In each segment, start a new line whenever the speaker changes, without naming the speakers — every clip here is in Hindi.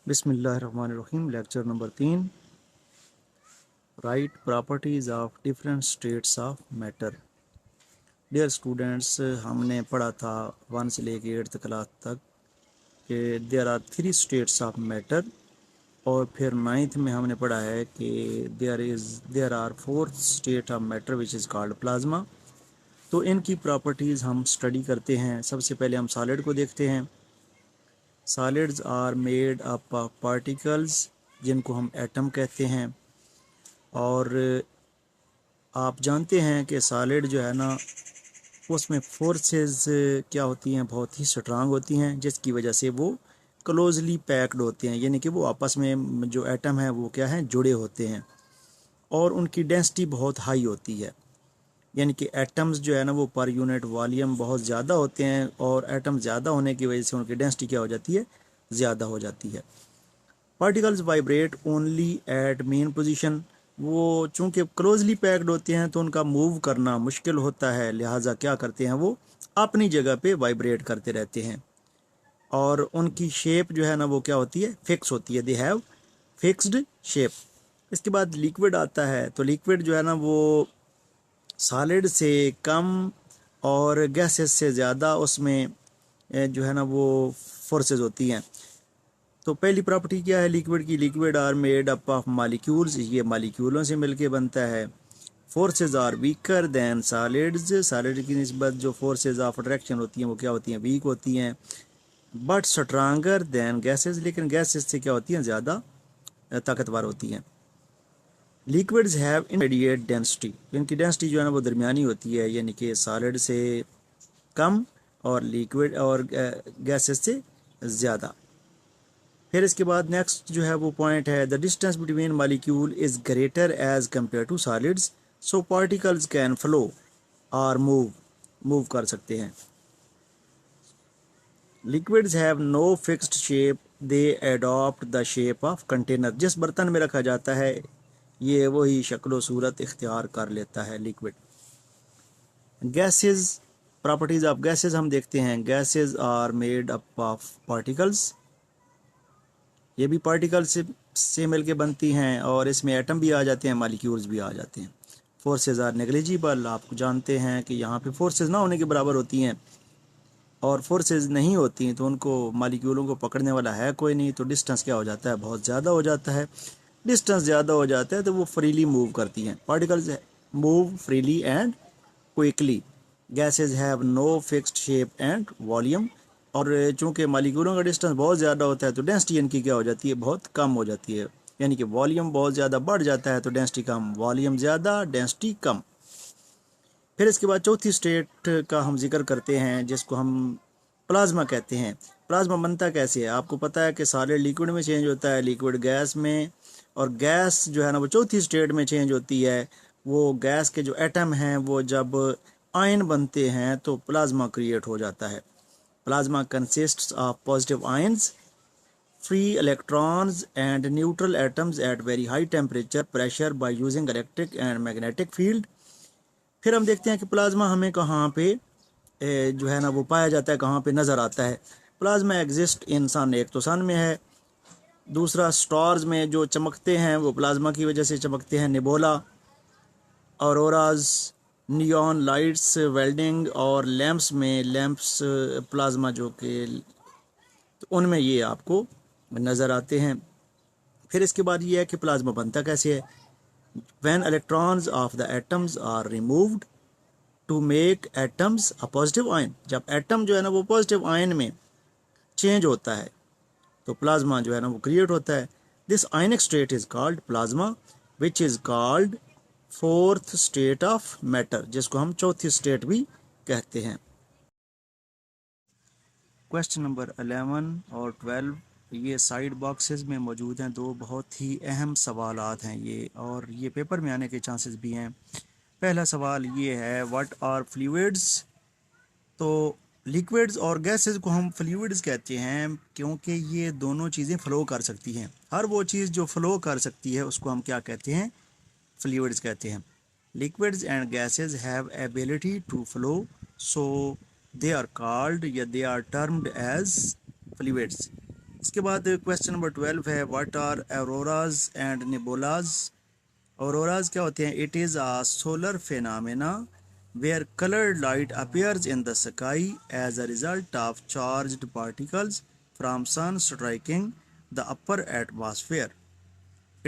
बिस्मिल्लाहिर्रहमानिर्रहीम। Lecture number 3, right properties of different states of matter. Dear students, हमने पढ़ा था 1 से लेके 8th क्लास तक कि there are 3 states of matter, और फिर 9th में हमने पढ़ा है कि there are 4th state of matter which is called plasma. तो इनकी प्रॉपर्टीज़ हम स्टडी करते हैं। सबसे पहले हम सॉलिड को देखते हैं। Solids are made up of particles, जिनको हम एटम कहते हैं। और आप जानते हैं कि सॉलिड जो है ना, उसमें फोर्सेस क्या होती हैं, बहुत ही स्ट्रांग होती हैं, जिसकी वजह से वो क्लोजली पैक्ड होते हैं, यानी कि वो आपस में जो एटम है वो क्या है, जुड़े होते हैं। और उनकी डेंसिटी बहुत हाई होती है, यानी कि एटम्स जो है ना वो पर यूनिट वॉल्यूम बहुत ज़्यादा होते हैं, और एटम ज़्यादा होने की वजह से उनकी डेंसिटी क्या हो जाती है, ज़्यादा हो जाती है। Particles vibrate only at mean position. वो चूंकि क्लोजली पैक्ड होते हैं तो उनका मूव करना मुश्किल होता है, लिहाजा क्या करते हैं, वो अपनी जगह पे वाइब्रेट करते रहते हैं। और उनकी शेप जो है ना वो क्या होती है, फिक्स होती है। They have fixed shape. इसके बाद लिक्विड आता है। तो लिक्विड जो है ना वो सॉलिड से कम और गैसेस से ज़्यादा उसमें जो है ना वो फोर्सेस होती हैं। तो पहली प्रॉपर्टी क्या है लिक्विड की, liquid are made up of molecules, ये मालिक्यूलों से मिलके बनता है। Forces are weaker than solids, solid की निस्बत जो फोर्सेज ऑफ अट्रैक्शन होती हैं वो क्या होती हैं, वीक होती हैं। बट स्ट्रांगर दैन गैसेज, लेकिन गैसेज से क्या होती हैं, ज़्यादा ताकतवर होती हैं। लिक्विड्स हैव इंटरमीडिएट डेंसिटी, इनकी डेंसिटी जो है ना वो दरमियानी होती है, यानी कि सॉलिड से कम और लिक्विड और गैसेज से ज़्यादा। फिर इसके बाद नेक्स्ट जो है वो पॉइंट है, the distance between molecule is greater as compare to solids, so particles can flow और मूव कर सकते हैं। Liquids have no fixed shape, they adopt the shape of container. जिस बर्तन में रखा जाता है ये वही शक्ल सूरत इख्तियार कर लेता है लिक्विड। गैसेज, प्रॉपर्टीज ऑफ गैसेज हम देखते हैं। Gases are made up of particles, ये भी पार्टिकल से मिलके बनती हैं, और इसमें एटम भी आ जाते हैं, मालिक्यूल्स भी आ जाते हैं। फोर्सेज आर नेग्लिजिबल, आप जानते हैं कि यहाँ पे फोर्सेज ना होने के बराबर होती हैं, और फोर्सेज नहीं होती हैं तो उनको मालिक्यूलों को पकड़ने वाला है कोई नहीं, तो डिस्टेंस क्या हो जाता है, बहुत ज़्यादा हो जाता है। डिस्टेंस ज़्यादा हो जाता है तो वो फ्रीली मूव करती हैं। Particles move freely and quickly. Gases have no fixed shape and volume, और चूंकि मालिक्यूलों का डिस्टेंस बहुत ज़्यादा होता है तो डेंसिटी इनकी क्या हो जाती है, बहुत कम हो जाती है। यानी कि वॉल्यूम बहुत ज़्यादा बढ़ जाता है तो डेंसिटी कम, वॉल्यूम ज़्यादा डेंसिटी कम। फिर इसके बाद चौथी स्टेट का हम जिक्र करते हैं, जिसको हम प्लाज्मा कहते हैं। प्लाज्मा बनता कैसे है, आपको पता है कि सॉलिड लिक्विड में चेंज होता है, लिक्विड गैस में, और गैस जो है ना वो चौथी स्टेट में चेंज होती है। वो गैस के जो एटम हैं वो जब आयन बनते हैं तो प्लाज्मा क्रिएट हो जाता है। Plasma consists of positive ions, free electrons and neutral atoms at very high temperature pressure by using electric and magnetic field. फिर हम देखते हैं कि प्लाज्मा हमें कहाँ पे जो है ना वो पाया जाता है, कहाँ पे नज़र आता है। प्लाज्मा एग्जिस्ट इन सन, एक तो सन में है, दूसरा स्टार्स में जो चमकते हैं वो प्लाज्मा की वजह से चमकते हैं, निबोला, ऑरोराज, नियॉन लाइट्स, वेल्डिंग, और लैंप्स में, लैंप्स प्लाज्मा जो कि तो उनमें ये आपको नज़र आते हैं। फिर इसके बाद ये है कि प्लाज्मा बनता कैसे है। When electrons of the atoms are removed to make atoms a positive ion, जब एटम जो है ना वो पॉजिटिव आयन में चेंज होता है तो प्लाज्मा जो है ना वो क्रिएट होता है। This ionic state is called plasma, which is called fourth state of matter, जिसको हम चौथी स्टेट भी कहते हैं। क्वेश्चन नंबर 11 और 12 ये साइड बॉक्सेस में मौजूद हैं। दो बहुत ही अहम सवालात हैं ये, और ये पेपर में आने के चांसेस भी हैं। पहला सवाल ये है, व्हाट आर फ्लूइड्स। तो लिक्विड्स और गैसेस को हम फ्लूइड्स कहते हैं क्योंकि ये दोनों चीज़ें फ़्लो कर सकती हैं। हर वो चीज़ जो फ़्लो कर सकती है उसको हम क्या कहते हैं, फ्लूइड्स कहते हैं। Liquids and gases have ability to flow, so they are called या they are termed as fluids. इसके बाद क्वेश्चन नंबर 12 है what are auroras and nebulas. auroras क्या होते हैं? It is a solar phenomena where colored light appears in the sky as a result of charged particles from sun striking the upper atmosphere.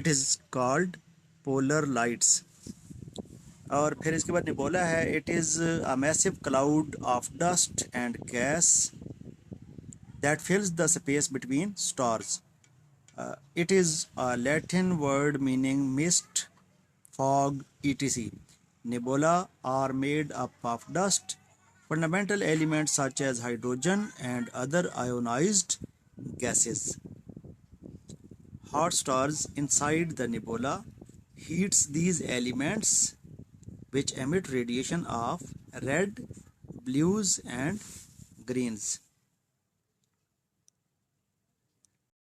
It is called polar lights. और फिर इसके बाद निबोला है it is a massive cloud of dust and gas that fills the space between stars. It is a Latin word meaning mist, fog, etc. Nebula are made up of dust, fundamental elements such as hydrogen and other ionized gases. Hot stars inside the nebula heats these elements which emit radiation of red, blues and greens.